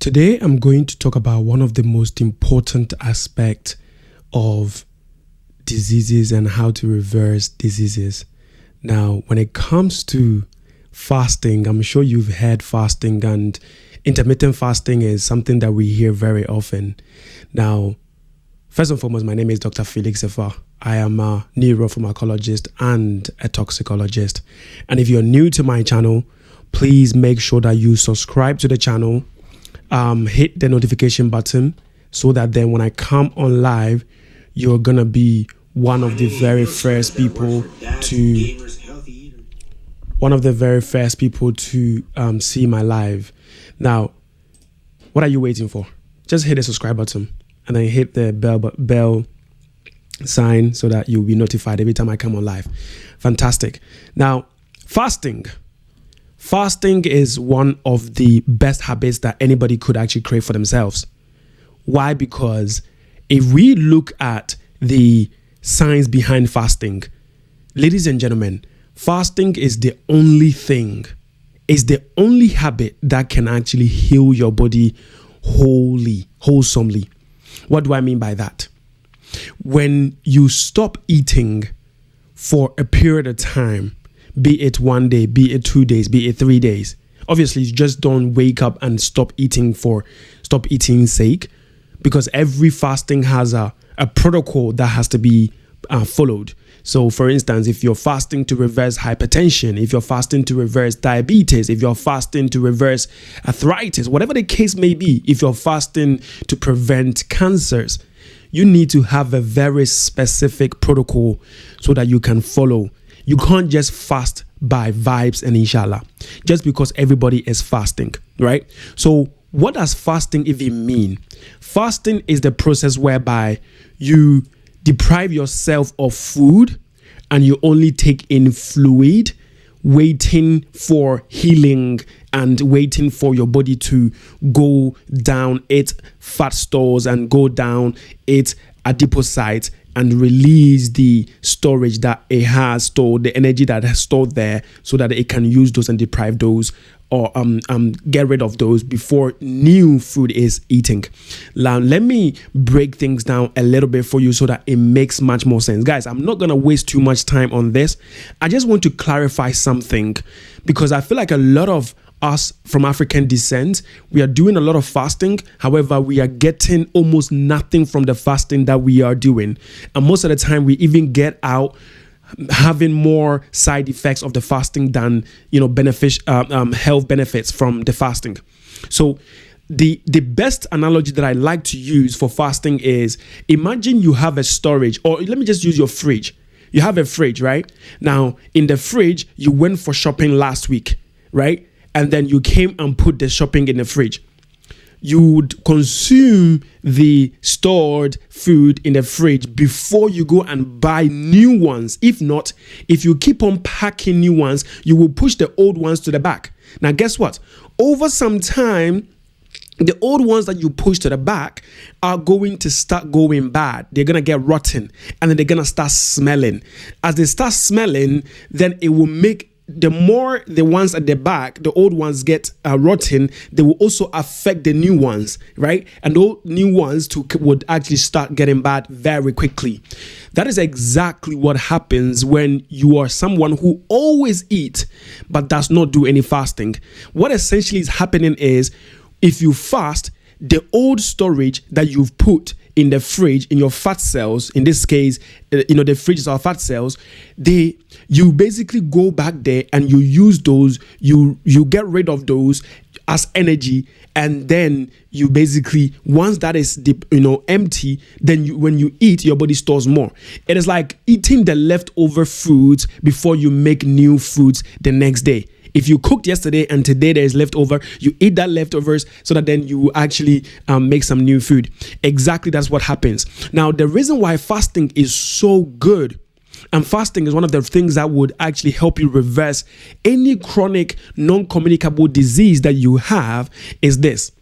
Today, I'm going to talk about one of the most important aspects of diseases and how to reverse diseases. Now, when it comes to fasting, I'm sure you've heard fasting, and intermittent fasting is something that we hear very often. Now, first and foremost, my name is Dr. Felix Efa. I am a neuropharmacologist and a toxicologist. And if you're new to my channel, please make sure that you subscribe to the channel. Hit the notification button so that then when I come on live, you're gonna be one of the very first people to see my live. Now, what are you waiting for? Just hit the subscribe button and then hit the bell sign so that you'll be notified every time I come on live. Fantastic. Now, fasting is one of the best habits that anybody could actually create for themselves. Why? Because if we look at the science behind fasting, ladies and gentlemen, fasting is the only habit that can actually heal your body wholesomely. What do I mean by that? When you stop eating for a period of time, be it 1 day, be it 2 days, be it 3 days. Obviously, you just don't wake up and stop eating sake, because every fasting has a protocol that has to be followed. So, for instance, if you're fasting to reverse hypertension, if you're fasting to reverse diabetes, if you're fasting to reverse arthritis, whatever the case may be, if you're fasting to prevent cancers, you need to have a very specific protocol so that you can follow. You can't just fast by vibes and inshallah, just because everybody is fasting, right? So what does fasting even mean? Fasting is the process whereby you deprive yourself of food and you only take in fluid, waiting for healing and waiting for your body to go down its fat stores and go down its adipocytes and release the storage that it has stored, the energy that has stored there, so that it can use those and deprive those, or get rid of those before new food is eating. Now, let me break things down a little bit for you so that it makes much more sense. Guys, I'm not going to waste too much time on this. I just want to clarify something, because I feel like a lot of us from African descent, we are doing a lot of fasting. However, we are getting almost nothing from the fasting that we are doing. And most of the time, we even get out having more side effects of the fasting than, health benefits from the fasting. So the best analogy that I like to use for fasting is, imagine you have a storage, or let me just use your fridge. You have a fridge, right? Now, in the fridge, you went for shopping last week, right? And then you came and put the shopping in the fridge. You would consume the stored food in the fridge before you go and buy new ones. If not, if you keep on packing new ones, you will push the old ones to the back. Now, guess what? Over some time, the old ones that you push to the back are going to start going bad. They're going to get rotten, and then they're going to start smelling. As they start smelling, then it will make, the more the ones at the back, the old ones get rotten, they will also affect the new ones, right? And those new ones would actually start getting bad very quickly. That is exactly what happens when you are someone who always eats but does not do any fasting. What essentially is happening is, if you fast, the old storage that you've put in the fridge, in your fat cells, in this case, the fridge is our fat cells, you basically go back there and you use those, you get rid of those as energy, and then you basically, once that is empty, then when you eat, your body stores more. It is like eating the leftover foods before you make new foods the next day. If you cooked yesterday and today there is leftover, you eat that leftovers so that then you actually make some new food. Exactly, that's what happens. Now, the reason why fasting is so good, and fasting is one of the things that would actually help you reverse any chronic non-communicable disease that you have, is this.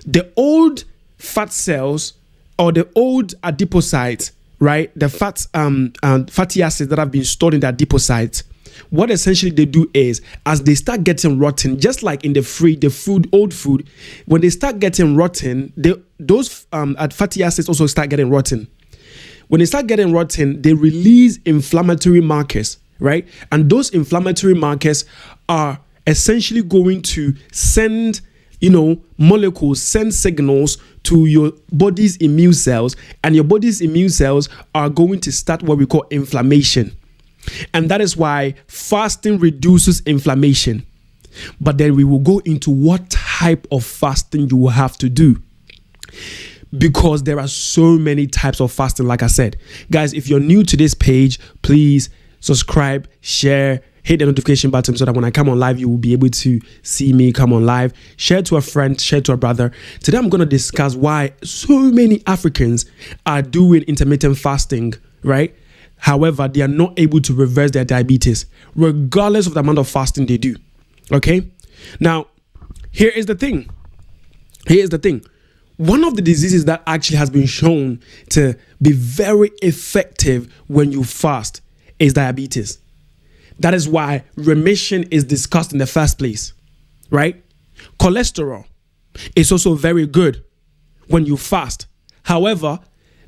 The old fat cells, or the old adipocytes, right? The fatty acids that have been stored in the adipocytes, what essentially they do is, as they start getting rotten, just like in the old food, when they start getting rotten, those fatty acids also start getting rotten. When they start getting rotten, they release inflammatory markers, right? And those inflammatory markers are essentially going to send, molecules, send signals to your body's immune cells, and your body's immune cells are going to start what we call inflammation. And that is why fasting reduces inflammation. But then we will go into what type of fasting you will have to do, because there are so many types of fasting. Like I said, guys, if you're new to this page, please subscribe, share, hit the notification button so that when I come on live, you will be able to see me come on live. Share to a friend, share to a brother. Today, I'm going to discuss why so many Africans are doing intermittent fasting, right? However, they are not able to reverse their diabetes, regardless of the amount of fasting they do. Okay? Now, here is the thing. One of the diseases that actually has been shown to be very effective when you fast is diabetes. That is why remission is discussed in the first place, right? Cholesterol is also very good when you fast. However,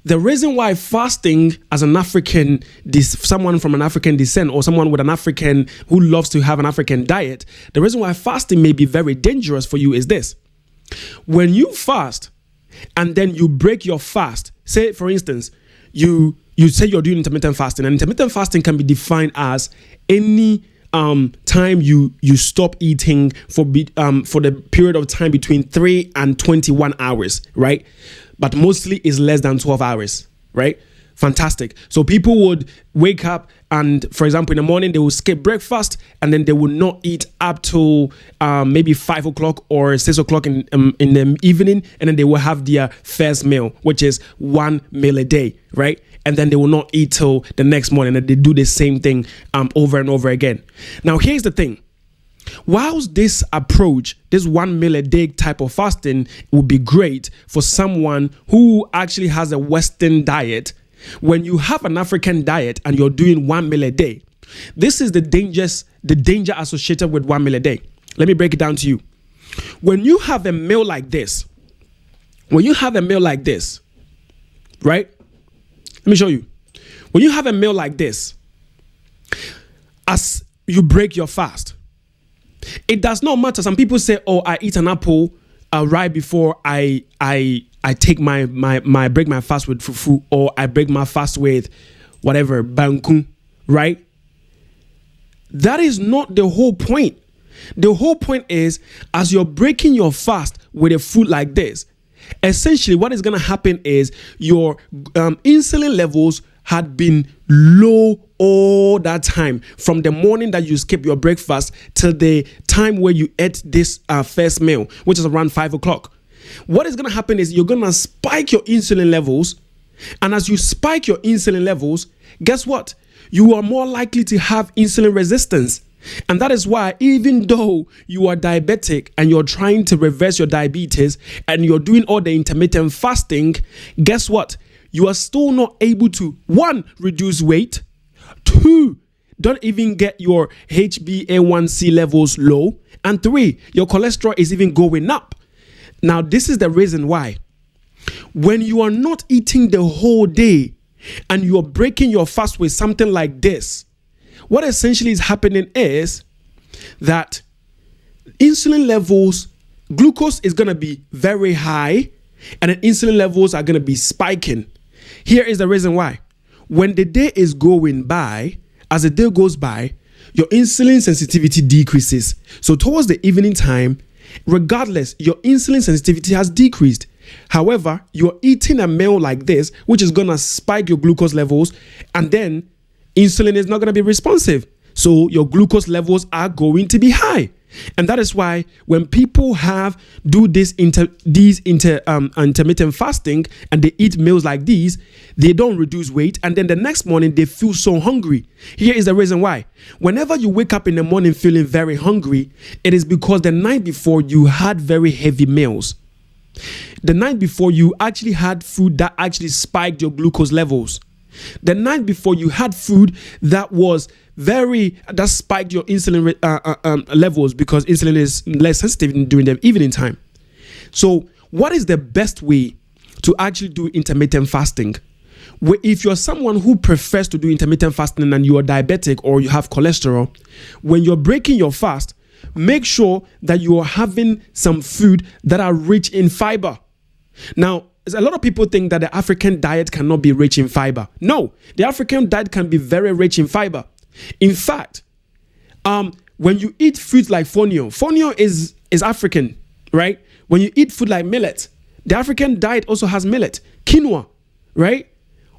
the reason why fasting as an African, someone from an African descent or someone with an African who loves to have an African diet, the reason why fasting may be very dangerous for you is this. When you fast and then you break your fast, say for instance, you say you're doing intermittent fasting, and intermittent fasting can be defined as any time you stop eating for the period of time between 3 and 21 hours, right? But mostly is less than 12 hours, right? Fantastic. So people would wake up and, for example, in the morning, they will skip breakfast and then they will not eat up till maybe 5 o'clock or 6 o'clock in the evening. And then they will have their first meal, which is 1 meal a day, right? And then they will not eat till the next morning, and they do the same thing over and over again. Now, here's the thing. Whilst this approach, this 1 meal a day type of fasting would be great for someone who actually has a Western diet, when you have an African diet and you're doing 1 meal a day, this is the danger associated with 1 meal a day. Let me break it down to you. When you have a meal like this, right? Let me show you. When you have a meal like this, as you break your fast, it does not matter. Some people say, "Oh, I eat an apple right before I take my break my fast with fufu, or I break my fast with whatever banku," right? That is not the whole point. The whole point is, as you're breaking your fast with a food like this, essentially what is going to happen is your insulin levels had been low all that time, from the morning that you skip your breakfast till the time where you ate this first meal, which is around 5 o'clock. What is going to happen is you're going to spike your insulin levels. And as you spike your insulin levels, guess what? You are more likely to have insulin resistance. And that is why, even though you are diabetic and you're trying to reverse your diabetes and you're doing all the intermittent fasting, guess what? You are still not able to, 1, reduce weight, 2, don't even get your HbA1c levels low, and 3, your cholesterol is even going up. Now, this is the reason why. When you are not eating the whole day and you're breaking your fast with something like this, what essentially is happening is that insulin levels, glucose is going to be very high, and then insulin levels are going to be spiking. Here is the reason why. When the day is going by, as the day goes by, your insulin sensitivity decreases. So towards the evening time, regardless, your insulin sensitivity has decreased. However, you're eating a meal like this, which is going to spike your glucose levels, and then insulin is not going to be responsive. So your glucose levels are going to be high. And that is why when people do this intermittent fasting and they eat meals like these, they don't reduce weight, and then the next morning they feel so hungry. Here is the reason why. Whenever you wake up in the morning feeling very hungry, it is because the night before you had very heavy meals. The night before you actually had food that actually spiked your glucose levels. The night before, you had food that spiked your insulin levels, because insulin is less sensitive during the evening time. So what is the best way to actually do intermittent fasting? If you're someone who prefers to do intermittent fasting and you are diabetic or you have cholesterol, when you're breaking your fast, make sure that you are having some food that are rich in fiber. Now, a lot of people think that the African diet cannot be rich in fiber. No, the African diet can be very rich in fiber. In fact, when you eat foods like fonio is African, right? When you eat food like millet, the African diet also has millet, quinoa, right?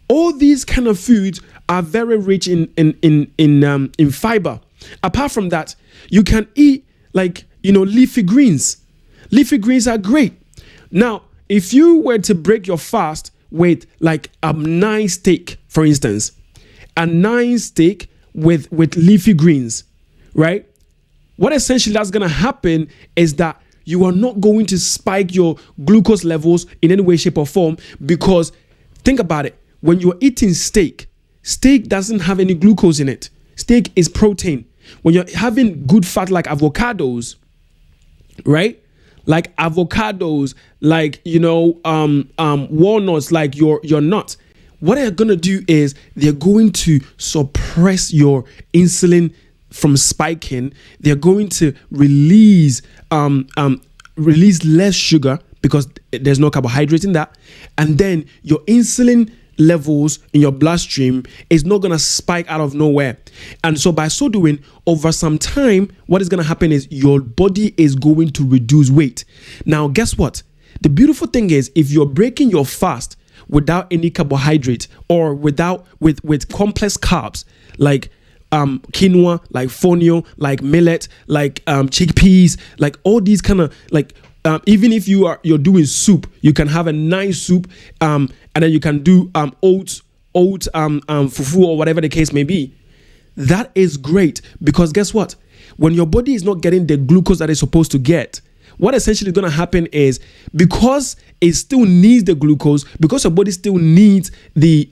All these kind of foods are very rich in fiber. Apart from that, you can eat leafy greens. Leafy greens are great. Now, if you were to break your fast with like a nice steak, for instance, a nice steak with leafy greens, right? What essentially that's going to happen is that you are not going to spike your glucose levels in any way, shape, or form, because think about it. When you're eating steak doesn't have any glucose in it. Steak is protein. When you're having good fat like avocados, right? Like avocados, like, walnuts, like your nuts. What they're going to do is they're going to suppress your insulin from spiking. They're going to release less sugar because there's no carbohydrate in that. And then your insulin levels in your bloodstream is not going to spike out of nowhere. And so by so doing, over some time, what is going to happen is your body is going to reduce weight. Now, guess what? The beautiful thing is, if you're breaking your fast without any carbohydrate or with complex carbs like quinoa, like fonio, like millet, like chickpeas, like all these kind of even if you're doing soup, you can have a nice soup, and then you can do oats, fufu, or whatever the case may be. That is great, because guess what? When your body is not getting the glucose that it's supposed to get, what essentially is going to happen is, because it still needs the glucose, because your body still needs the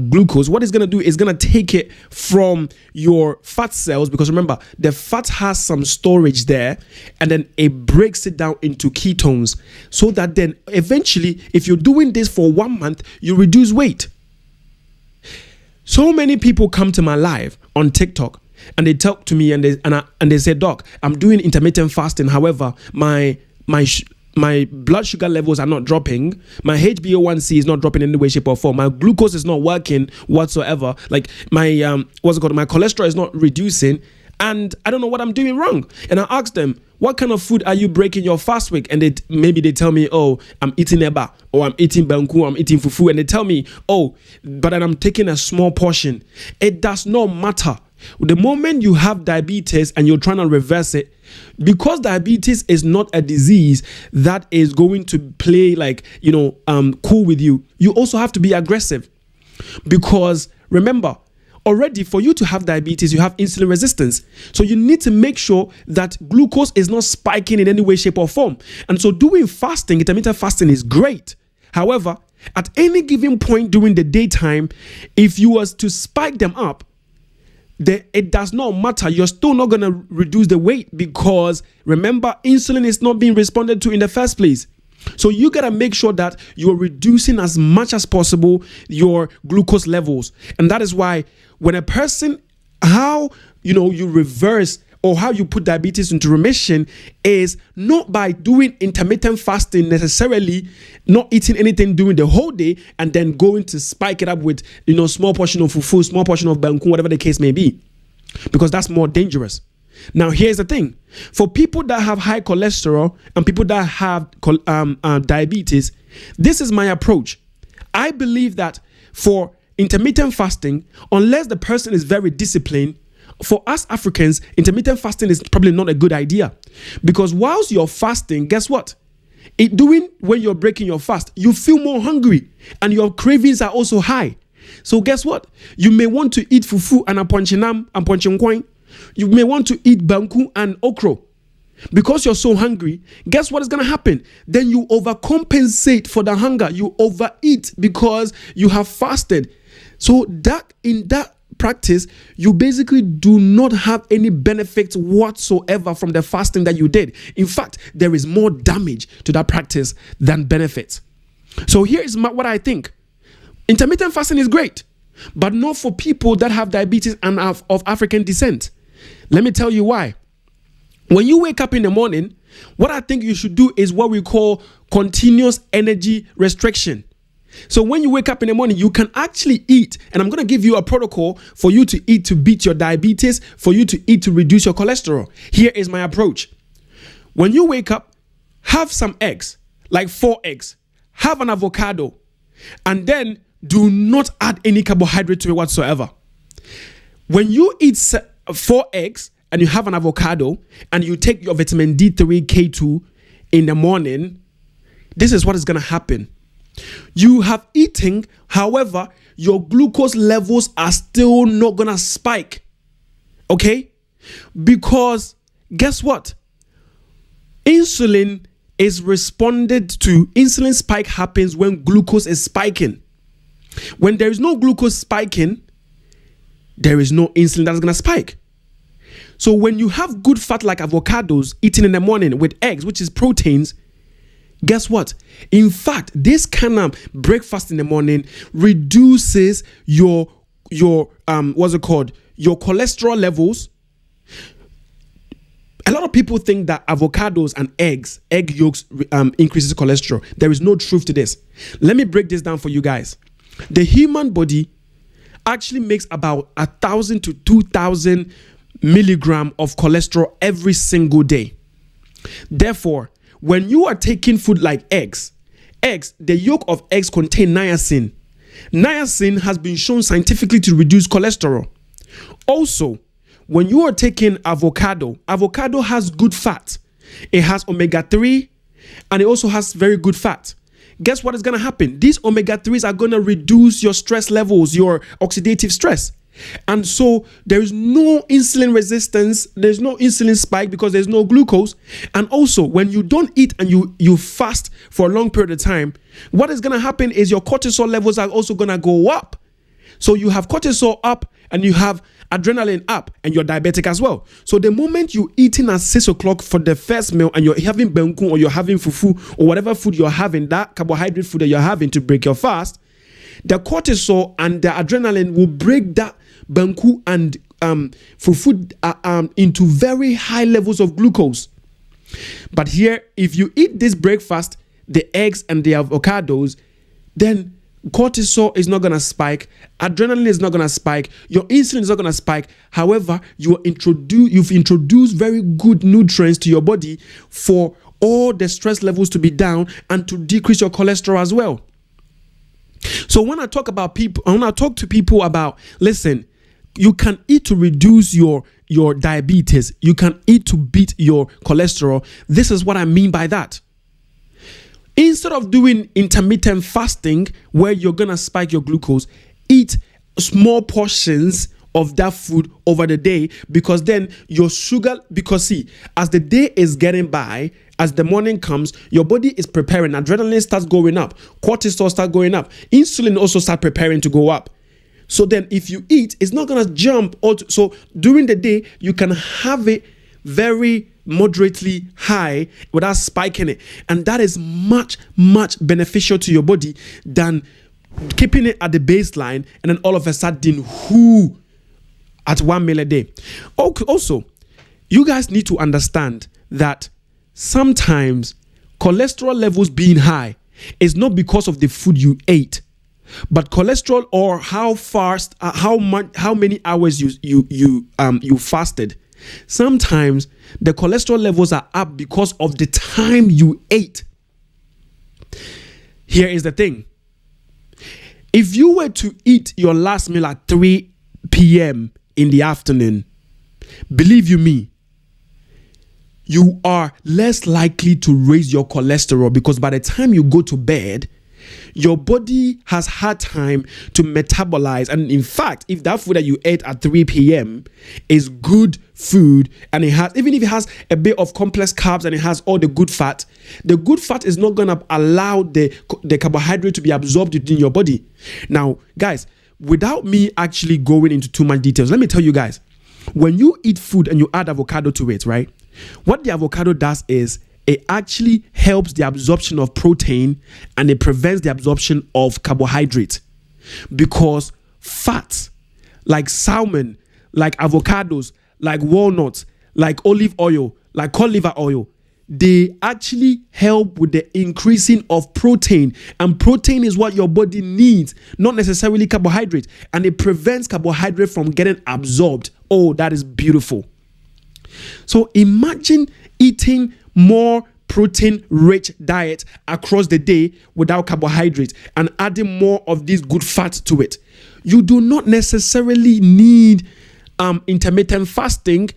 glucose, what it's going to do is going to take it from your fat cells, because remember, the fat has some storage there, and then it breaks it down into ketones, so that then eventually, if you're doing this for 1 month, you reduce weight. So many people come to my live on TikTok, and they talk to me and they say, Doc, I'm doing intermittent fasting. However, my blood sugar levels are not dropping. My HbA1c is not dropping in any way, shape, or form. My glucose is not working whatsoever. Like my my cholesterol is not reducing, and I don't know what I'm doing wrong. And I asked them, what kind of food are you breaking your fast with? And maybe they tell me, oh, I'm eating eba, or I'm eating banku, I'm eating fufu. And they tell me, oh, but then I'm taking a small portion. It does not matter. The moment you have diabetes and you're trying to reverse it, because diabetes is not a disease that is going to play cool with you, you also have to be aggressive. Because remember, already for you to have diabetes, you have insulin resistance. So you need to make sure that glucose is not spiking in any way, shape, or form. And so doing fasting, intermittent fasting, is great. However, at any given point during the daytime, if you was to spike them up, it does not matter. You're still not going to reduce the weight, because remember, insulin is not being responded to in the first place. So you got to make sure that you're reducing as much as possible your glucose levels. And that is why when a person, how you reverse or how you put diabetes into remission is not by doing intermittent fasting necessarily, not eating anything during the whole day and then going to spike it up with, small portion of fufu, small portion of banku, whatever the case may be, because that's more dangerous. Now, here's the thing. For people that have high cholesterol and people that have diabetes, this is my approach. I believe that for intermittent fasting, unless the person is very disciplined, for us Africans, intermittent fasting is probably not a good idea, because whilst you're fasting, guess what? When you're breaking your fast, you feel more hungry and your cravings are also high. So guess what? You may want to eat fufu and aponchinam and ponchinkwan. You may want to eat banku and okra. Because you're so hungry, guess what is going to happen? Then you overcompensate for the hunger. You overeat because you have fasted. So that in that practice, you basically do not have any benefits whatsoever from the fasting that you did. In fact, there is more damage to that practice than benefits. So here is what I think. Intermittent fasting is great, but not for people that have diabetes and of African descent. Let me tell you why. When you wake up in the morning, what I think you should do is what we call continuous energy restriction. So when you wake up in the morning, you can actually eat, and I'm going to give you a protocol for you to eat to beat your diabetes, for you to eat to reduce your cholesterol. Here is my approach. When you wake up, have some eggs, like 4 eggs, have an avocado, and then do not add any carbohydrate to it whatsoever. When you eat 4 eggs and you have an avocado and you take your vitamin D3, K2 in the morning, this is what is going to happen. You have eaten, however, your glucose levels are still not going to spike. Okay? Because guess what? Insulin spike happens when glucose is spiking. When there is no glucose spiking, there is no insulin that's going to spike. So when you have good fat like avocados eaten in the morning with eggs, which is proteins, guess what? In fact, this kind of breakfast in the morning reduces your what's it called? Your cholesterol levels. A lot of people think that avocados and egg yolks increases cholesterol. There is no truth to this. Let me break this down for you guys. The human body actually makes about 1,000 to 2,000 milligram of cholesterol every single day. Therefore, when you are taking food like eggs, the yolk of eggs contain niacin. Niacin has been shown scientifically to reduce cholesterol. Also, when you are taking avocado has good fat. It has omega-3 and it also has very good fat. Guess what is going to happen? These omega-3s are going to reduce your stress levels, your oxidative stress. And so there is no insulin resistance, there's no insulin spike because there's no glucose. And also when you don't eat and you fast for a long period of time, what is going to happen is your cortisol levels are also going to go up. So you have cortisol up and you have adrenaline up and you're diabetic as well. So the moment you're eating at 6 o'clock for the first meal and you're having banku or you're having fufu or whatever food you're having, that carbohydrate food that you're having to break your fast, the cortisol and the adrenaline will break that banku and fufu into very high levels of glucose. But here, if you eat this breakfast, the eggs and the avocados, then cortisol is not going to spike, adrenaline is not going to spike, your insulin is not going to spike. However, you've introduced very good nutrients to your body for all the stress levels to be down and to decrease your cholesterol as well. So when I talk to people about, listen, you can eat to reduce your diabetes, you can eat to beat your cholesterol. This is what I mean by that. Instead of doing intermittent fasting where you're going to spike your glucose, eat small portions of that food over the day, because then your sugar, because see, as the day is getting by, as the morning comes, your body is preparing, adrenaline starts going up, cortisol starts going up, insulin also starts preparing to go up. So then if you eat, it's not going to jump. So during the day, you can have it very moderately high without spiking it. And that is much, much beneficial to your body than keeping it at the baseline and then all of a sudden, at 1 meal a day. Also, you guys need to understand that sometimes cholesterol levels being high is not because of the food you ate, but cholesterol or how many hours you fasted. Sometimes the cholesterol levels are up because of the time you ate. Here is the thing. If you were to eat your last meal at 3 p.m. in the afternoon, believe you me, you are less likely to raise your cholesterol, because by the time you go to bed, your body has had time to metabolize. And in fact, if that food that you ate at 3 p.m. is good food, and it has, even if it has a bit of complex carbs and it has all the good fat is not going to allow the carbohydrate to be absorbed within your body. Now, guys, without me actually going into too much details, let me tell you guys, when you eat food and you add avocado to it, right? What the avocado does is it actually helps the absorption of protein and it prevents the absorption of carbohydrate, because fats like salmon, like avocados, like walnuts, like olive oil, like cod liver oil, they actually help with the increasing of protein, and protein is what your body needs, not necessarily carbohydrate, and it prevents carbohydrate from getting absorbed. Oh, that is beautiful. So imagine eating more protein rich diet across the day without carbohydrates and adding more of these good fats to it. You do not necessarily need intermittent fasting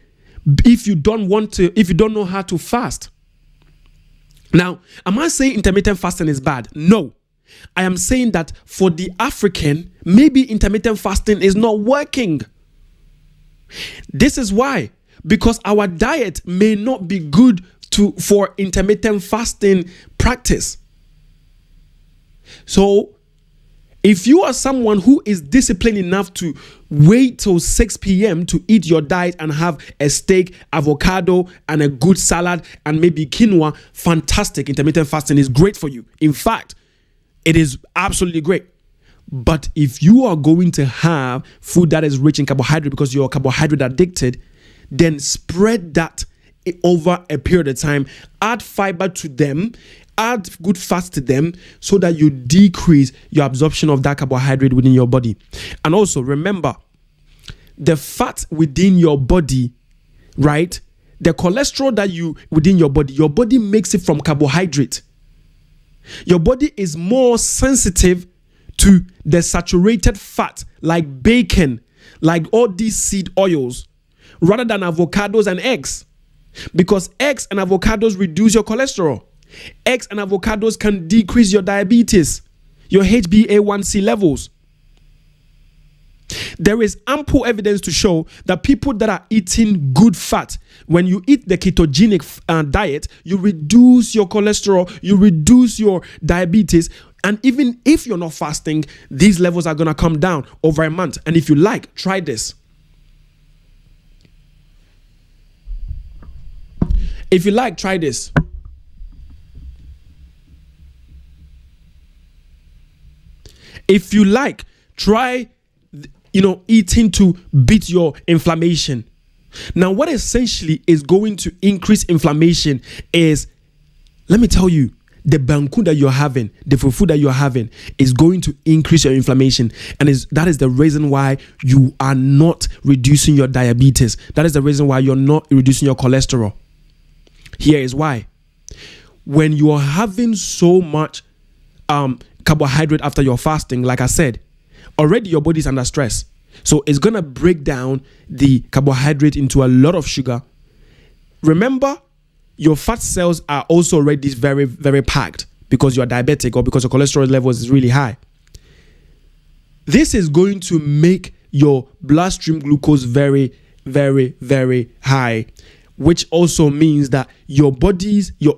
if you don't know how to fast. Now, am I saying intermittent fasting is bad? No. I am saying that for the African, maybe intermittent fasting is not working. This is why, because our diet may not be good for intermittent fasting practice. So, if you are someone who is disciplined enough to wait till 6 p.m. to eat your diet and have a steak, avocado, and a good salad, and maybe quinoa, fantastic. Intermittent fasting is great for you. In fact, it is absolutely great. But if you are going to have food that is rich in carbohydrate because you're carbohydrate addicted, then spread that over a period of time. Add fiber to them. Add good fats to them so that you decrease your absorption of that carbohydrate within your body. And also remember, the fat within your body, right? The cholesterol that within your body makes it from carbohydrate. Your body is more sensitive to the saturated fat like bacon, like all these seed oils, rather than avocados and eggs. Because eggs and avocados reduce your cholesterol. Eggs and avocados can decrease your diabetes, your HbA1c levels. There is ample evidence to show that people that are eating good fat, when you eat the ketogenic diet, you reduce your cholesterol, you reduce your diabetes, and even if you're not fasting, these levels are going to come down over a month. And if you like, try this. If you like, try this. If you like, try, eating to beat your inflammation. Now, what essentially is going to increase inflammation is, let me tell you, the banku that you're having, the fufu that you're having is going to increase your inflammation. And that is the reason why you are not reducing your diabetes. That is the reason why you're not reducing your cholesterol. Here is why. When you are having so much carbohydrate after your fasting, like I said, already your body is under stress. So it's going to break down the carbohydrate into a lot of sugar. Remember, your fat cells are also already very, very packed because you're diabetic or because your cholesterol levels is really high. This is going to make your bloodstream glucose very, very, very high, which also means that your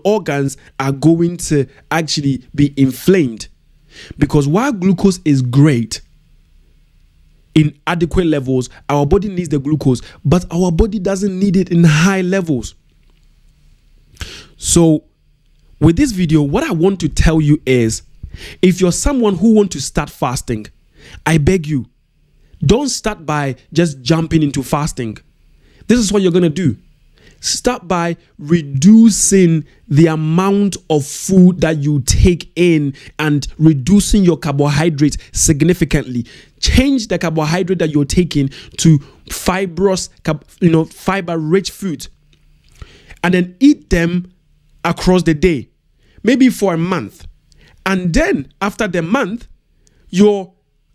organs are going to actually be inflamed. Because while glucose is great in adequate levels, our body needs the glucose, but our body doesn't need it in high levels. So with this video, what I want to tell you is, if you're someone who wants to start fasting, I beg you, don't start by just jumping into fasting. This is what you're going to do. Start by reducing the amount of food that you take in and reducing your carbohydrates significantly. Change the carbohydrate that you're taking to fibrous, fiber-rich food, and then eat them across the day, maybe for a month. And then after the month, your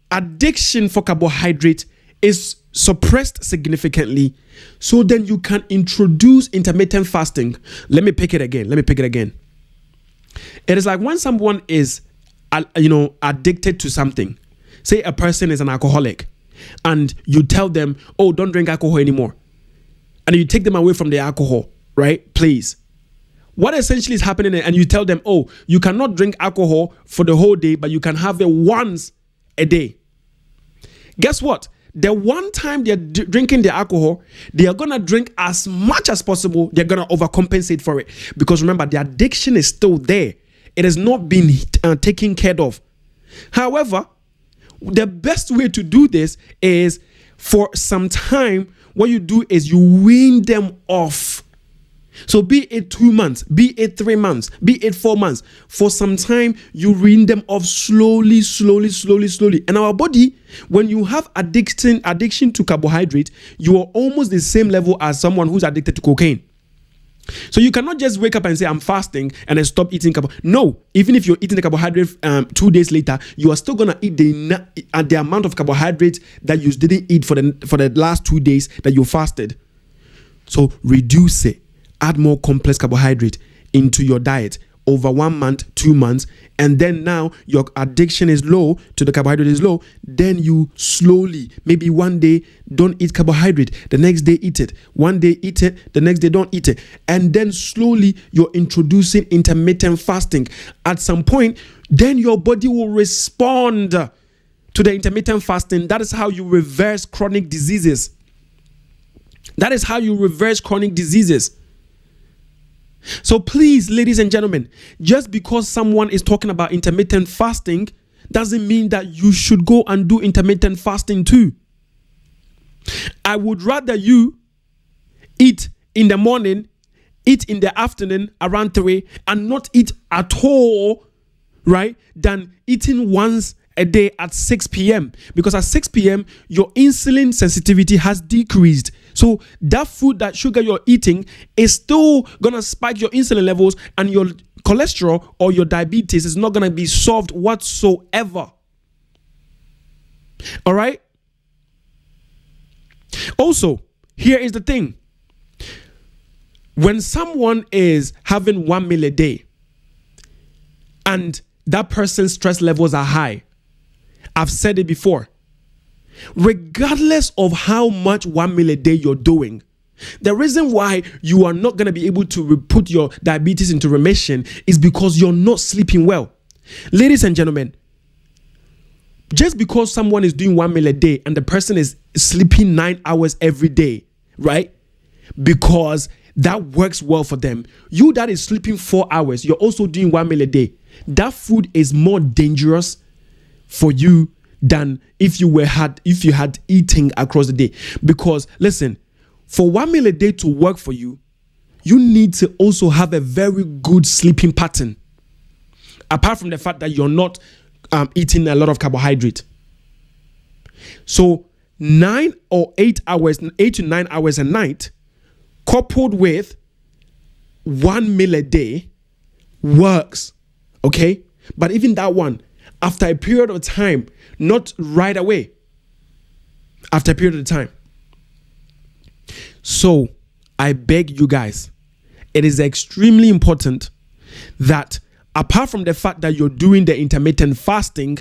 addiction for carbohydrate is suppressed significantly. So then you can introduce intermittent fasting. Let me pick it again. It is like when someone is, addicted to something. Say a person is an alcoholic and you tell them, oh, don't drink alcohol anymore. And you take them away from the alcohol, right? Please. What essentially is happening, and you tell them, oh, you cannot drink alcohol for the whole day, but you can have it once a day. guess what? The one time they're drinking the alcohol, they are going to drink as much as possible. They're going to overcompensate for it. Because remember, the addiction is still there. It has not been taken care of. However, the best way to do this is for some time, what you do is you wean them off. So be it 2 months, be it 3 months, be it 4 months, for some time, you wean them off slowly. And our body, when you have addiction to carbohydrate, you are almost the same level as someone who's addicted to cocaine. So you cannot just wake up and say, I'm fasting, and then stop eating carbohydrate. No, even if you're eating the carbohydrate 2 days later, you are still going to eat the amount of carbohydrate that you didn't eat for the last 2 days that you fasted. So reduce it. Add more complex carbohydrate into your diet over 1 month, 2 months, and then now your addiction is low to the carbohydrate is low. Then you slowly, maybe one day don't eat carbohydrate, the next day eat it, one day eat it, the next day don't eat it, and then slowly you're introducing intermittent fasting. At some point, then your body will respond to the intermittent fasting. That is how you reverse chronic diseases. That is how you reverse chronic diseases. So please, ladies and gentlemen, just because someone is talking about intermittent fasting doesn't mean that you should go and do intermittent fasting too. I would rather you eat in the morning, eat in the afternoon around 3, and not eat at all, right, than eating once a day at 6 p.m. Because at 6 p.m., your insulin sensitivity has decreased. So that food, that sugar you're eating is still going to spike your insulin levels, and your cholesterol or your diabetes is not going to be solved whatsoever. All right? Also, here is the thing. When someone is having 1 meal a day and that person's stress levels are high, I've said it before, regardless of how much 1 meal a day you're doing, the reason why you are not going to be able to put your diabetes into remission is because you're not sleeping well. Ladies and gentlemen, just because someone is doing 1 meal a day and the person is sleeping 9 hours every day, right? Because that works well for them. You that is sleeping 4 hours, you're also doing 1 meal a day. That food is more dangerous for you than if you had eating across the day. Because listen, for 1 meal a day to work for you, you need to also have a very good sleeping pattern. Apart from the fact that you're not eating a lot of carbohydrate. So 8 to 9 hours a night, coupled with 1 meal a day, works. Okay? But even that one, after a period of time, not right away, after a period of time. So I beg you guys, it is extremely important that apart from the fact that you're doing the intermittent fasting,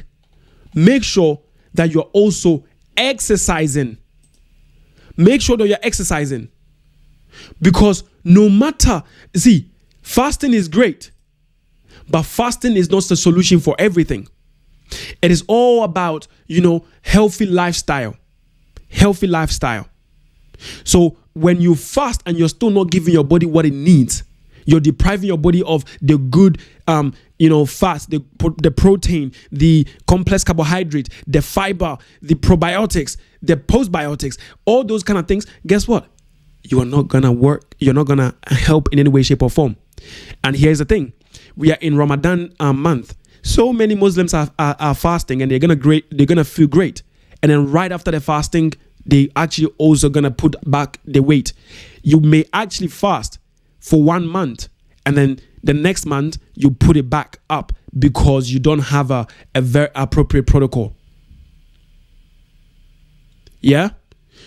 make sure that you're also exercising. Make sure that you're exercising. Because no matter, see, fasting is great, but fasting is not the solution for everything. It is all about, healthy lifestyle. Healthy lifestyle. So when you fast and you're still not giving your body what it needs, you're depriving your body of the good, fats, the protein, the complex carbohydrate, the fiber, the probiotics, the postbiotics, all those kind of things. Guess what? You are not going to work. You're not going to help in any way, shape, or form. And here's the thing. We are in Ramadan month. So many Muslims are fasting and they're gonna feel great. And then right after the fasting, they actually also gonna put back the weight. You may actually fast for 1 month and then the next month you put it back up because you don't have a very appropriate protocol. Yeah?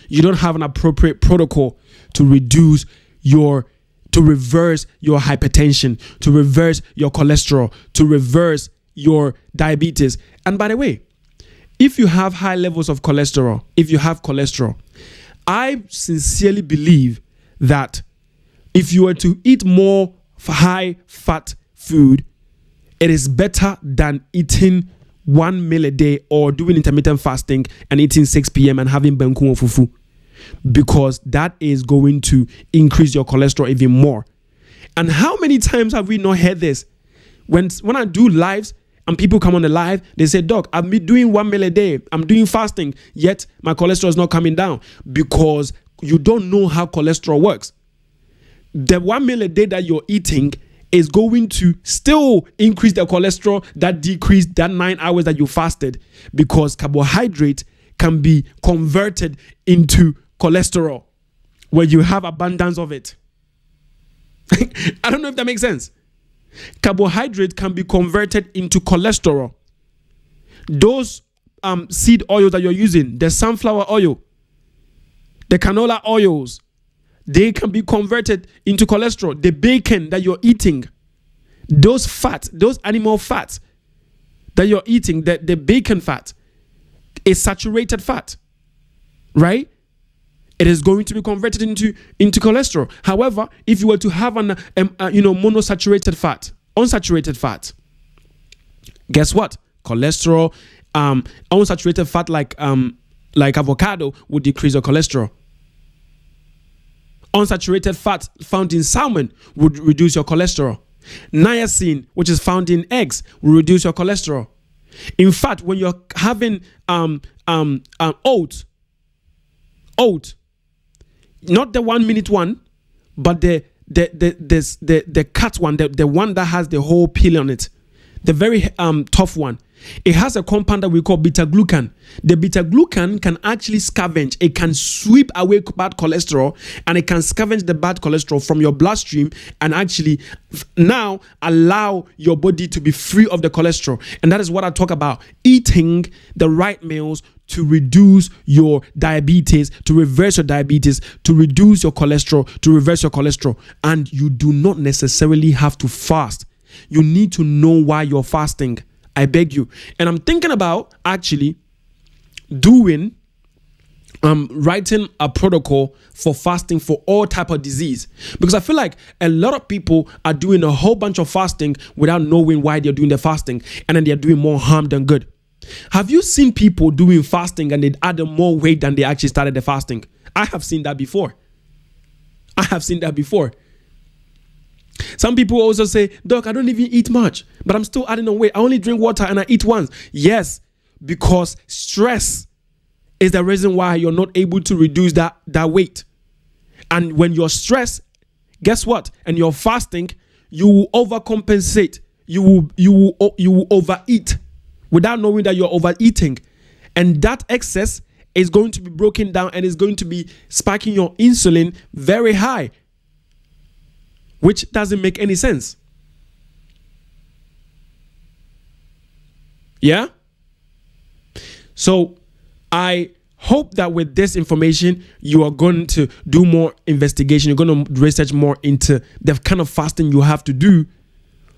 You don't have an appropriate protocol to reverse your hypertension, to reverse your cholesterol, to reverse your diabetes. And by the way, if you have high levels of cholesterol, I sincerely believe that if you were to eat more high fat food, it is better than eating 1 meal a day or doing intermittent fasting and eating 6 p.m. and having banku or fufu, because that is going to increase your cholesterol even more. And how many times have we not heard this? When I do lives and people come on the live, they say, Doc, I've been doing 1 meal a day. I'm doing fasting, yet my cholesterol is not coming down, because you don't know how cholesterol works. The 1 meal a day that you're eating is going to still increase the cholesterol that decreased that 9 hours that you fasted, because carbohydrate can be converted into cholesterol where you have abundance of it. I don't know if that makes sense. Carbohydrate can be converted into cholesterol. Those seed oils that you're using, the sunflower oil, the canola oils, they can be converted into cholesterol. The bacon that you're eating, those fats, those animal fats that you're eating, the bacon fat is saturated fat, right? It is going to be converted into cholesterol. However, if you were to have an monosaturated fat, unsaturated fat, guess what? Cholesterol, unsaturated fat like avocado would decrease your cholesterol. Unsaturated fat found in salmon would reduce your cholesterol. Niacin, which is found in eggs, will reduce your cholesterol. In fact, when you're having oat, not the 1 minute one, but the cut one, the one that has the whole peel on it, the very tough one. It has a compound that we call beta-glucan. The beta-glucan can actually scavenge. It can sweep away bad cholesterol, and it can scavenge the bad cholesterol from your bloodstream and actually now allow your body to be free of the cholesterol. And that is what I talk about. Eating the right meals to reduce your diabetes, to reverse your diabetes, to reduce your cholesterol, to reverse your cholesterol. And you do not necessarily have to fast. You need to know why you're fasting. I beg you. And I'm thinking about actually doing writing a protocol for fasting for all type of disease, because I feel like a lot of people are doing a whole bunch of fasting without knowing why they're doing the fasting, and then they're doing more harm than good. Have you seen people doing fasting and they add more weight than they actually started the fasting? I have seen that before. Some people also say, Doc, I don't even eat much, but I'm still adding on weight. I only drink water and I eat once. Yes, because stress is the reason why you're not able to reduce that weight. And when you're stressed, guess what? And you're fasting, you will overcompensate. You will overeat without knowing that you're overeating. And that excess is going to be broken down and is going to be spiking your insulin very high, which doesn't make any sense. Yeah? So I hope that with this information, you are going to do more investigation. You're going to research more into the kind of fasting you have to do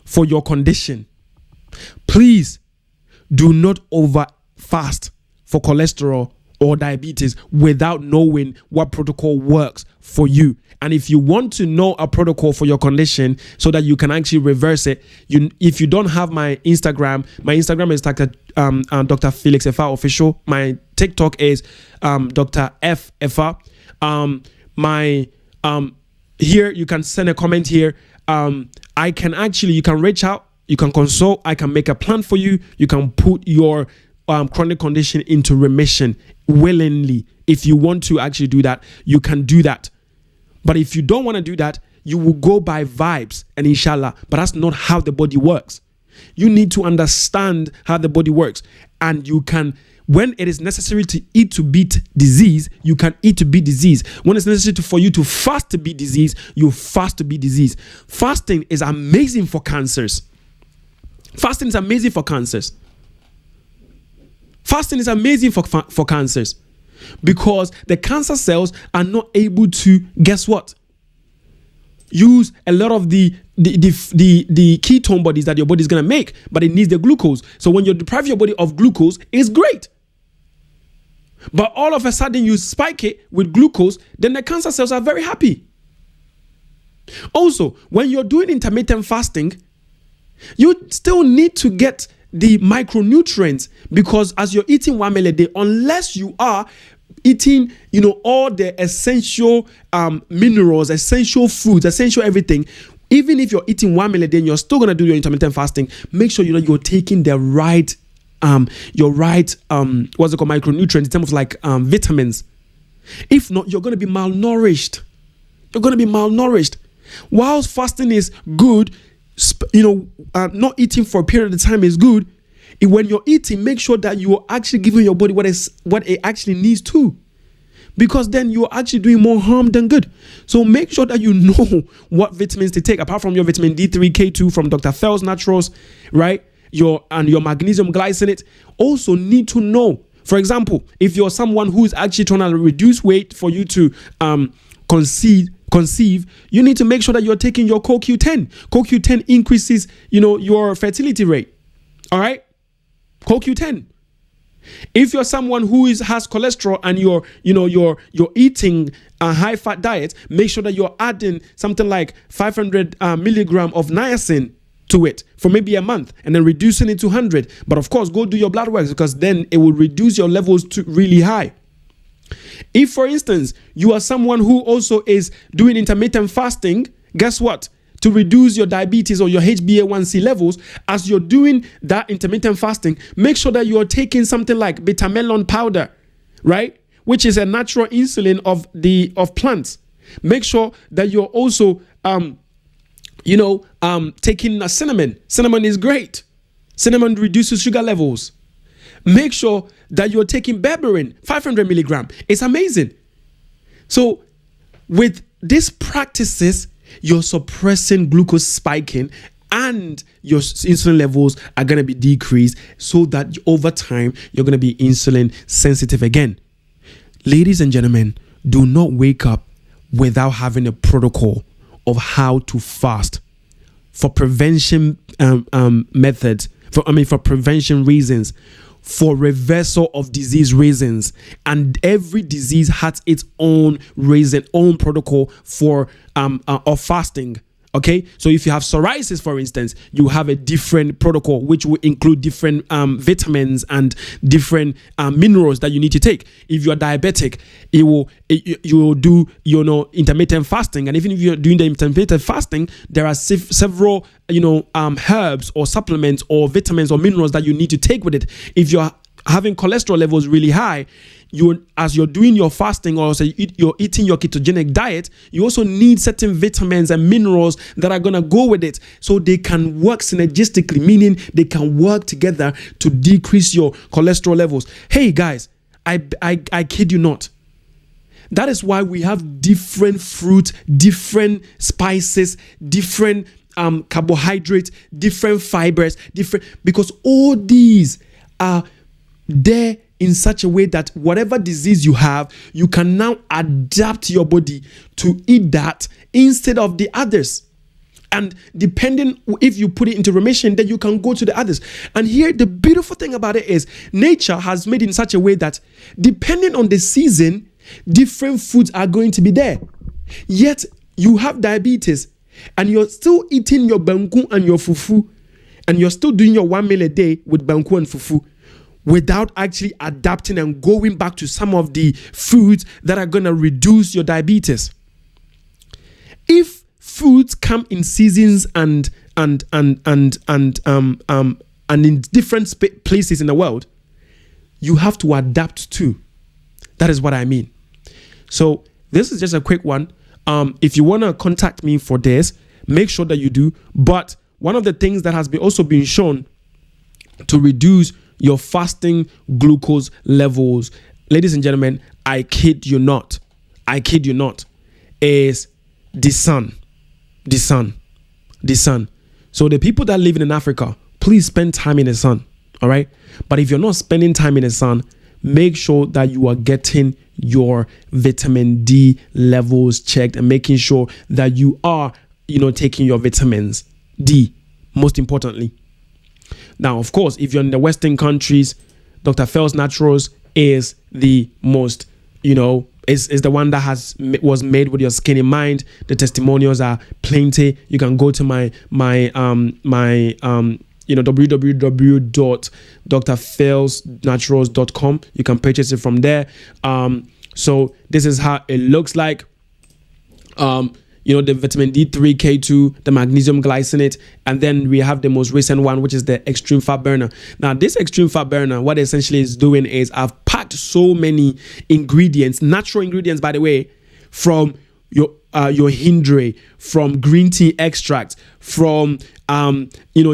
for your condition. Please do not over fast for cholesterol or diabetes without knowing what protocol works for you. And if you want to know a protocol for your condition so that you can actually reverse it, if you don't have my Instagram is Dr. Felix Efa Official. My TikTok is Dr. F Efa. Here you can send a comment here. You can reach out, you can consult, I can make a plan for you. You can put your chronic condition into remission willingly. If you want to actually do that, you can do that. But if you don't want to do that, you will go by vibes and inshallah. But that's not how the body works. You need to understand how the body works. And you can, when it is necessary to eat to beat disease, you can eat to beat disease. When it's necessary for you to fast to beat disease, you fast to beat disease. Fasting is amazing for cancers. Fasting is amazing for cancers. Fasting is amazing for cancers, because the cancer cells are not able to, guess what? Use a lot of the ketone bodies that your body is going to make, but it needs the glucose. So when you deprive your body of glucose, it's great. But all of a sudden you spike it with glucose, then the cancer cells are very happy. Also, when you're doing intermittent fasting, you still need to get the micronutrients, because as you're eating 1 meal a day, unless you are eating, all the essential minerals, essential foods, essential everything, even if you're eating 1 meal a day and you're still going to do your intermittent fasting, make sure you're taking the right micronutrients in terms of like vitamins. If not, you're going to be malnourished. Whilst fasting is good, not eating for a period of time is good. When you're eating, make sure that you are actually giving your body what it actually needs to, because then you're actually doing more harm than good. So make sure that you know what vitamins to take, apart from your vitamin D3, K2 from Dr. Fell's Naturals, right? Your magnesium glycinate. Also need to know, for example, if you're someone who is actually trying to reduce weight for you to conceive, you need to make sure that you're taking your CoQ10. CoQ10 increases, your fertility rate. All right? CoQ10. If you're someone who has cholesterol and you're eating a high fat diet, make sure that you're adding something like 500 milligram of niacin to it for maybe a month, and then reducing it to 100. But of course, go do your blood works, because then it will reduce your levels to really high. If, for instance, you are someone who also is doing intermittent fasting, guess what? To reduce your diabetes or your HbA1c levels, as you're doing that intermittent fasting, make sure that you're taking something like beta melon powder, right? Which is a natural insulin of plants. Make sure that you're also taking a cinnamon. Cinnamon is great. Cinnamon reduces sugar levels. Make sure that you're taking berberine, 500 milligram. It's amazing. So with these practices, you're suppressing glucose spiking and your insulin levels are going to be decreased, so that over time, you're going to be insulin sensitive again. Ladies and gentlemen, do not wake up without having a protocol of how to fast for prevention methods, for prevention reasons, for reversal of disease reasons. And every disease has its own reason, own protocol for of fasting. Okay, so if you have psoriasis, for instance, you have a different protocol which will include different vitamins and different minerals that you need to take. If you are diabetic, you will do intermittent fasting, and even if you're doing the intermittent fasting, there are several herbs or supplements or vitamins or minerals that you need to take with it. If you're having cholesterol levels really high, as you're doing your fasting, or you're eating your ketogenic diet, you also need certain vitamins and minerals that are going to go with it, so they can work synergistically, meaning they can work together to decrease your cholesterol levels. Hey guys, I kid you not. That is why we have different fruit, different spices, different carbohydrates, different fibers, because all these are there in such a way that whatever disease you have, you can now adapt your body to eat that instead of the others. And depending if you put it into remission, then you can go to the others. And here, the beautiful thing about it is nature has made it in such a way that depending on the season, different foods are going to be there. Yet you have diabetes and you're still eating your banku and your fufu, and you're still doing your 1 meal a day with banku and fufu, without actually adapting and going back to some of the foods that are going to reduce your diabetes. If foods come in seasons and in different places in the world, you have to adapt too. That is what I mean. So this is just a quick one. If you want to contact me for this, make sure that you do. But one of the things that has also been shown to reduce your fasting glucose levels, ladies and gentlemen, I kid you not, is the sun. So the people that live in Africa, please spend time in the sun. All right. But if you're not spending time in the sun, make sure that you are getting your vitamin D levels checked and making sure that you are, taking your vitamins D, most importantly. Now, of course, if you're in the Western countries, Dr. Fell's Naturals is the most, is the one that was made with your skin in mind. The testimonials are plenty. You can go to my www.drphilsnaturals.com. You can purchase it from there. So this is how it looks like. The vitamin D3, K2, the magnesium glycinate, and then we have the most recent one, which is the extreme fat burner. Now, this extreme fat burner, what it essentially is doing is I've packed so many ingredients, natural ingredients, by the way, from your hindre, from green tea extract, from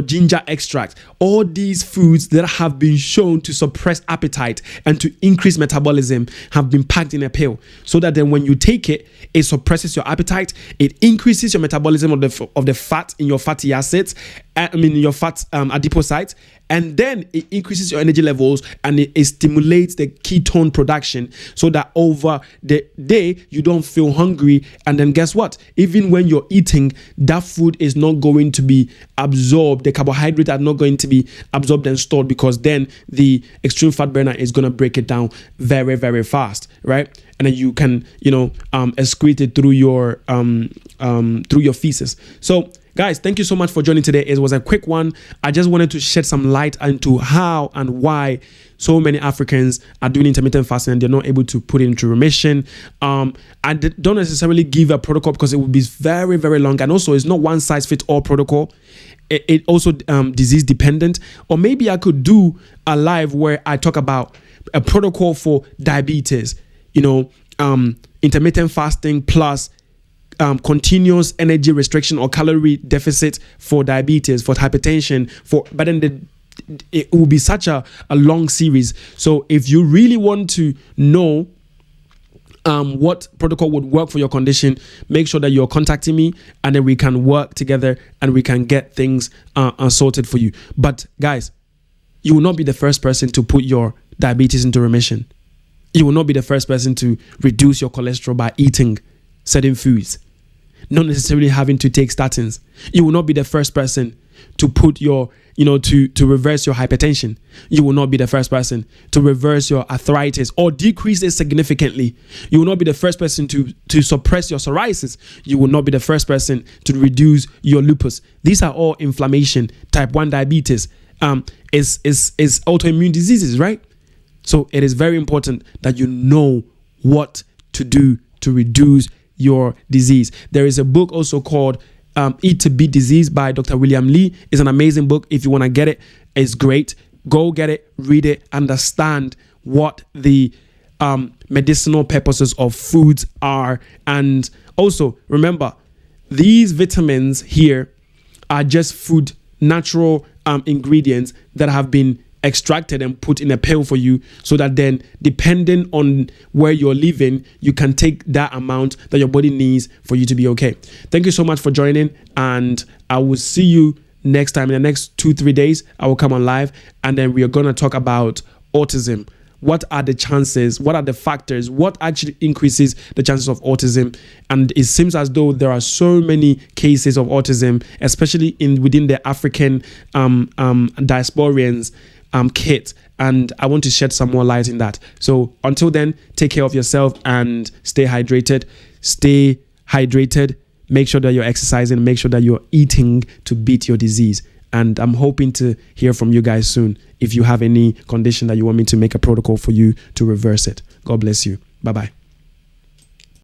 ginger extract, all these foods that have been shown to suppress appetite and to increase metabolism have been packed in a pill, so that then when you take it, it suppresses your appetite, it increases your metabolism of the fat in your fatty acids, your fat adipocytes, and then it increases your energy levels and it stimulates the ketone production, so that over the day you don't feel hungry. And then guess what? Even when you're eating, that food is not going to be absorbed. The carbohydrates are not going to be absorbed and stored, because then the extreme fat burner is going to break it down very, very fast, right? And then you can, excrete it through your feces. So guys, thank you so much for joining today. It was a quick one. I just wanted to shed some light into how and why so many Africans are doing intermittent fasting and they're not able to put it into remission. I don't necessarily give a protocol because it would be very, very long. And also, it's not one size fits all protocol. It also disease dependent. Or maybe I could do a live where I talk about a protocol for diabetes, intermittent fasting plus continuous energy restriction or calorie deficit for diabetes, for hypertension, but then it will be such a long series. So if you really want to know what protocol would work for your condition, make sure that you're contacting me, and then we can work together and we can get things sorted for you. But guys, you will not be the first person to put your diabetes into remission. You will not be the first person to reduce your cholesterol by eating certain foods, not necessarily having to take statins. You will not be the first person to put your, to reverse your hypertension. You will not be the first person to reverse your arthritis or decrease it significantly. You will not be the first person to suppress your psoriasis. You will not be the first person to reduce your lupus. These are all inflammation, type 1 diabetes, is autoimmune diseases, right? So it is very important that you know what to do to reduce your disease. There is a book also called Eat to Beat Disease by Dr. William Lee. It's an amazing book. If you want to get it, it's great. Go get it, read it, understand what the medicinal purposes of foods are. And also remember, these vitamins here are just food, natural ingredients that have been extracted and put in a pill for you, so that then, depending on where you're living, you can take that amount that your body needs for you to be okay. Thank you so much for joining, and I will see you next time. In the next 2-3 days, I will come on live, and then we are going to talk about autism. What are the chances? What are the factors? What actually increases the chances of autism? And it seems as though there are so many cases of autism, especially within the African diasporians kit, and I want to shed some more light in that. So until then, take care of yourself and stay hydrated. Make sure that you're exercising. Make sure that you're eating to beat your disease. And I'm hoping to hear from you guys soon if you have any condition that you want me to make a protocol for you to reverse it. God bless you. Bye-bye.